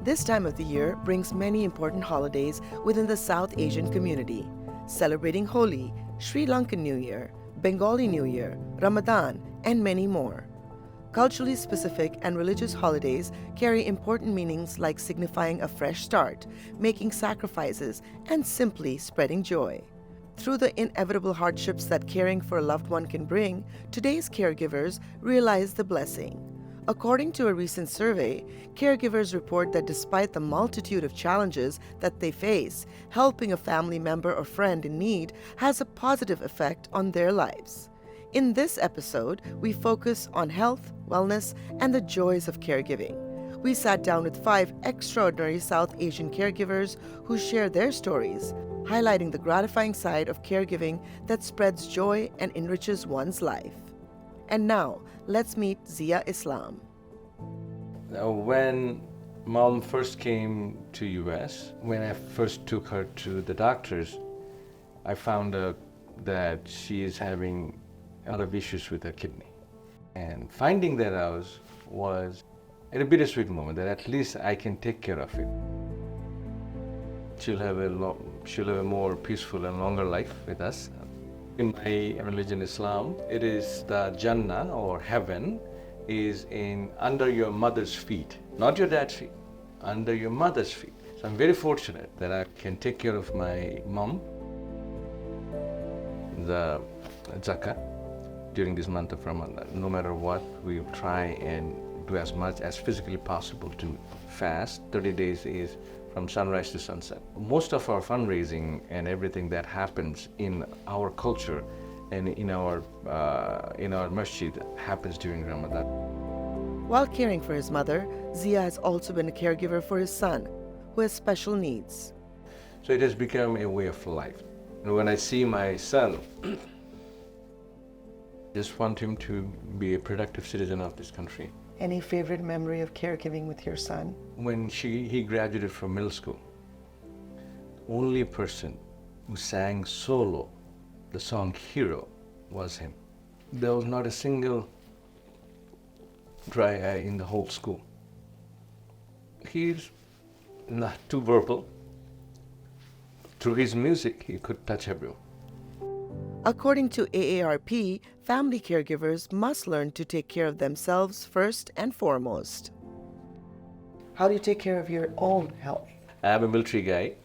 This time of the year brings many important holidays within the South Asian community, celebrating Holi, Sri Lankan New Year, Bengali New Year, Ramadan, and many more. Culturally specific and religious holidays carry important meanings like signifying a fresh start, making sacrifices, and simply spreading joy. Through the inevitable hardships that caring for a loved one can bring, today's caregivers realize the blessing. According to a recent survey, caregivers report that despite the multitude of challenges that they face, helping a family member or friend in need has a positive effect on their lives. In this episode, we focus on health, wellness, and the joys of caregiving. We sat down with 5 extraordinary South Asian caregivers who share their stories, highlighting the gratifying side of caregiving that spreads joy and enriches one's life. And now, let's meet Zia Islam. When mom first came to US, when I first took her to the doctors, I found out that she is having a lot of issues with her kidney. And finding that out was a bittersweet moment, that at least I can take care of it. She'll have a more peaceful and longer life with us. In my religion, Islam, it is the Jannah or heaven is under your mother's feet, not your dad's feet, under your mother's feet. So I'm very fortunate that I can take care of my mom, the zakah, during this month of Ramadan. No matter what, we try and do as much as physically possible to fast. 30 days is from sunrise to sunset. Most of our fundraising and everything that happens in our culture and in our masjid happens during Ramadan. While caring for his mother, Zia has also been a caregiver for his son, who has special needs. So it has become a way of life. And when I see my son, just want him to be a productive citizen of this country. Any favorite memory of caregiving with your son? When he graduated from middle school, the only person who sang solo the song Hero was him. There was not a single dry eye in the whole school. He's not too verbal. Through his music, he could touch everyone. According to AARP, family caregivers must learn to take care of themselves first and foremost. How do you take care of your own health? I'm a military guy.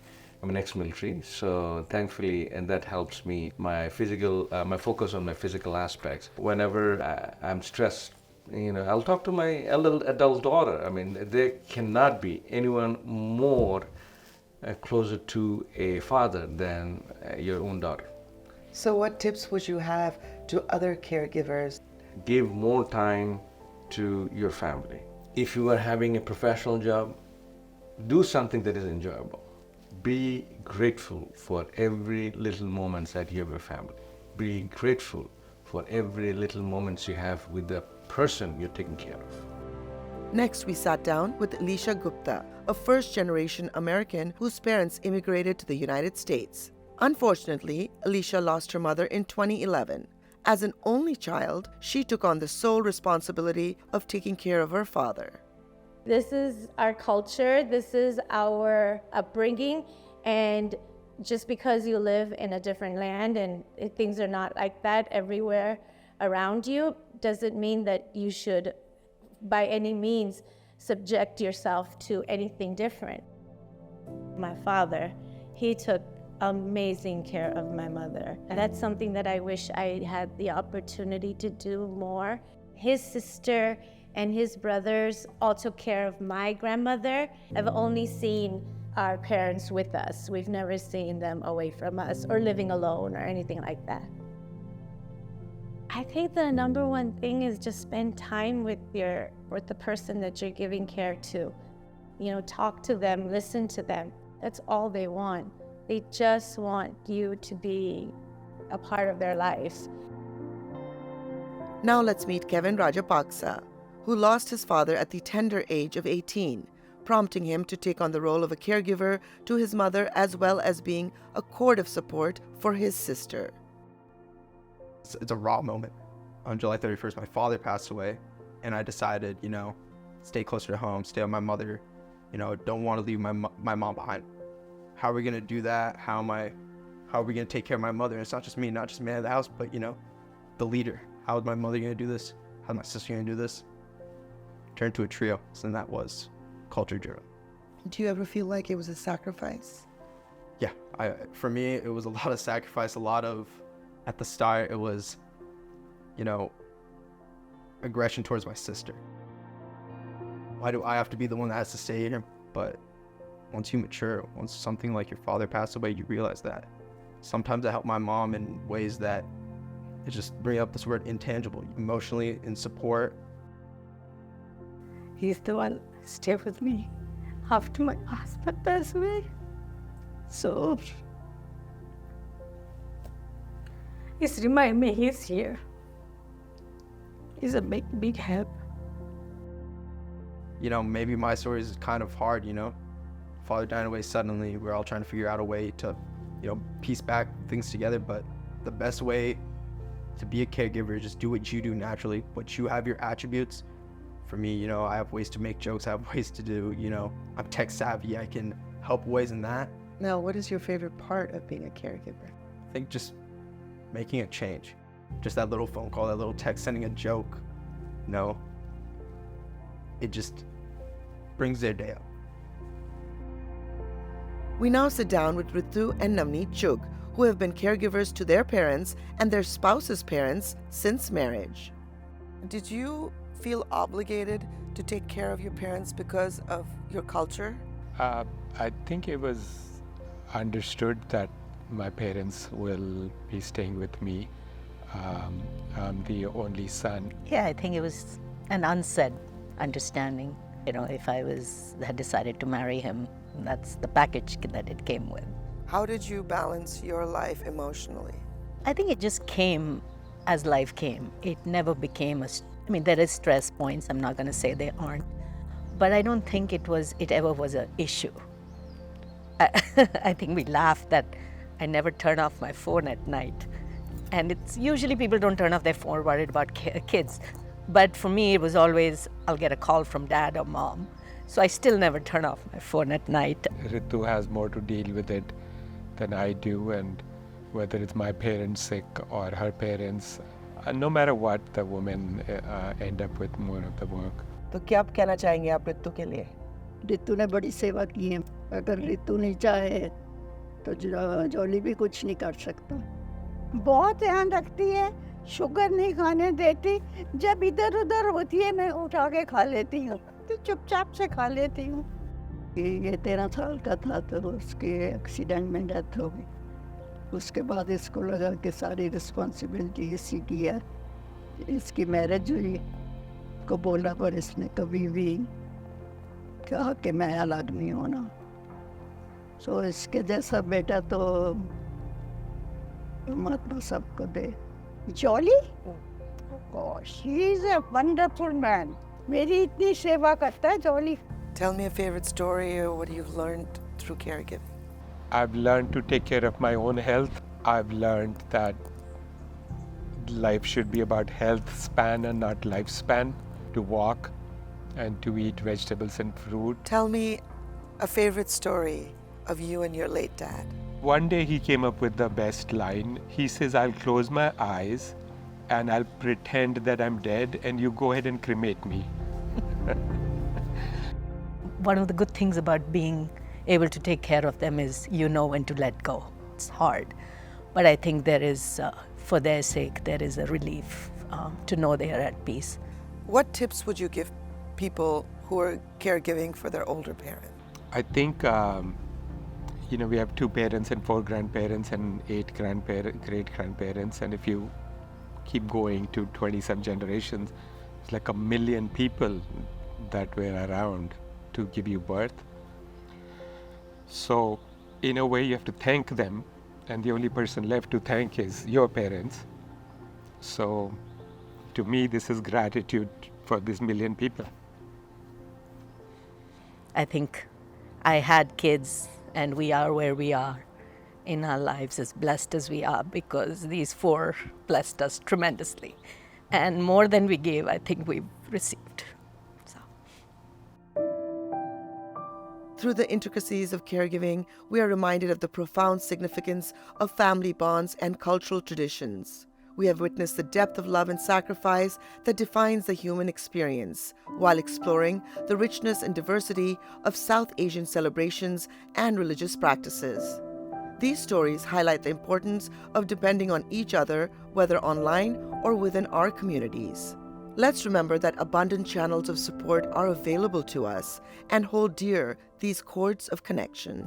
I'm an ex-military, so thankfully, and that helps me, my focus on my physical aspects. Whenever I'm stressed, I'll talk to my adult daughter. I mean, there cannot be anyone more closer to a father than your own daughter. So what tips would you have to other caregivers? Give more time to your family. If you are having a professional job, do something that is enjoyable. Be grateful for every little moments that you have with your family. Be grateful for every little moments you have with the person you're taking care of. Next, we sat down with Ilesha Gupta, a first-generation American whose parents immigrated to the United States. Unfortunately, Alicia lost her mother in 2011. As an only child, she took on the sole responsibility of taking care of her father. This is our culture, this is our upbringing, and just because you live in a different land and things are not like that everywhere around you, doesn't mean that you should, by any means, subject yourself to anything different. My father, he took amazing care of my mother. And that's something that I wish I had the opportunity to do more. His sister and his brothers all took care of my grandmother. I've only seen our parents with us. We've never seen them away from us or living alone or anything like that. I think the number one thing is just spend time with the person that you're giving care to. Talk to them, listen to them. That's all they want. They just want you to be a part of their life. Now let's meet Kevin Rajapksa, who lost his father at the tender age of 18, prompting him to take on the role of a caregiver to his mother as well as being a cord of support for his sister. It's a raw moment. On July 31st, my father passed away, and I decided, stay closer to home, stay with my mother, don't want to leave my mom behind. How are we going to do that? How are we going to take care of my mother? And it's not just me out of the house, but, the leader. How is my mother going to do this? How's my sister going to do this? Turned to a trio. So then that was culture driven. Do you ever feel like it was a sacrifice? Yeah, for me, it was a lot of sacrifice, at the start, it was, aggression towards my sister. Why do I have to be the one that has to stay here? But once you mature, once something like your father passed away, you realize that. Sometimes I help my mom in ways that it just bring up this word intangible, emotionally in support. He's the one who stayed with me after my husband passed away. So, it's remind me he's here. He's a big help. Maybe my story is kind of hard, Father died away suddenly. We're all trying to figure out a way to, piece back things together. But the best way to be a caregiver is just do what you do naturally, but you have your attributes. For me, I have ways to make jokes. I have ways to do, I'm tech savvy. I can help ways in that. Now, what is your favorite part of being a caregiver? I think just making a change. Just that little phone call, that little text, sending a joke, it just brings their day up. We now sit down with Ritu and Navneet Chugh, who have been caregivers to their parents and their spouses' parents since marriage. Did you feel obligated to take care of your parents because of your culture? I think it was understood that my parents will be staying with me. I'm the only son. Yeah, I think it was an unsaid understanding. If I had decided to marry him, that's the package that it came with. How did you balance your life emotionally? I think it just came as life came. It never became there is stress points, I'm not going to say there aren't, but I don't think it ever was an issue. I think we laughed that I never turn off my phone at night. And it's usually people don't turn off their phone worried about kids. But for me, it was always, I'll get a call from dad or mom. So I still never turn off my phone at night. Ritu has more to deal with it than I do, and whether it's my parents sick or her parents, no matter what, the women end up with more of the work. तो क्या आप कहना चाहेंगे आप रितु के लिए? रितु ने बड़ी सेवा की है. अगर रितु नहीं चाहे तो जॉली भी कुछ नहीं कर सकता. बहुत ध्यान रखती है, शुगर नहीं खाने देती. जब इधर उधर होती है मैं उठा के खा लेती हूँ, तो चुपचाप से खा लेती हूँ. ये 13 साल का था तो उसके एक्सीडेंट में डेथ हो गई. उसके बाद इसको लगा कि सारी रिस्पॉन्सिबिलिटी इसी की है. इसकी मैरिज हुई को बोला, पर इसने कभी भी कहा कि मैं अलग नहीं होना. सो इसके जैसा बेटा तो परमात्मा सबको दे. Jolly, he is a wonderful man. मेरी इतनी सेवा करता है Jolly. Tell me a favorite story or what you've learned through caregiving. I've learned to take care of my own health. I've learned that life should be about health span and not lifespan, to walk and to eat vegetables and fruit. Tell me a favorite story of you and your late dad. One day he came up with the best line. He says, I'll close my eyes and I'll pretend that I'm dead and you go ahead and cremate me. One of the good things about being able to take care of them is when to let go. It's hard. But I think there is, for their sake, there is a relief to know they are at peace. What tips would you give people who are caregiving for their older parent? I think, we have 2 parents and 4 grandparents and 8 great-grandparents. And if you keep going to 20-some generations, it's like 1 million people that were around to give you birth. So in a way you have to thank them, and the only person left to thank is your parents. So to me, this is gratitude for this 1 million people. I think I had kids and we are where we are in our lives, as blessed as we are, because these 4 blessed us tremendously. And more than we gave, I think we've received. Through the intricacies of caregiving, we are reminded of the profound significance of family bonds and cultural traditions. We have witnessed the depth of love and sacrifice that defines the human experience, while exploring the richness and diversity of South Asian celebrations and religious practices. These stories highlight the importance of depending on each other, whether online or within our communities. Let's remember that abundant channels of support are available to us and hold dear these cords of connection.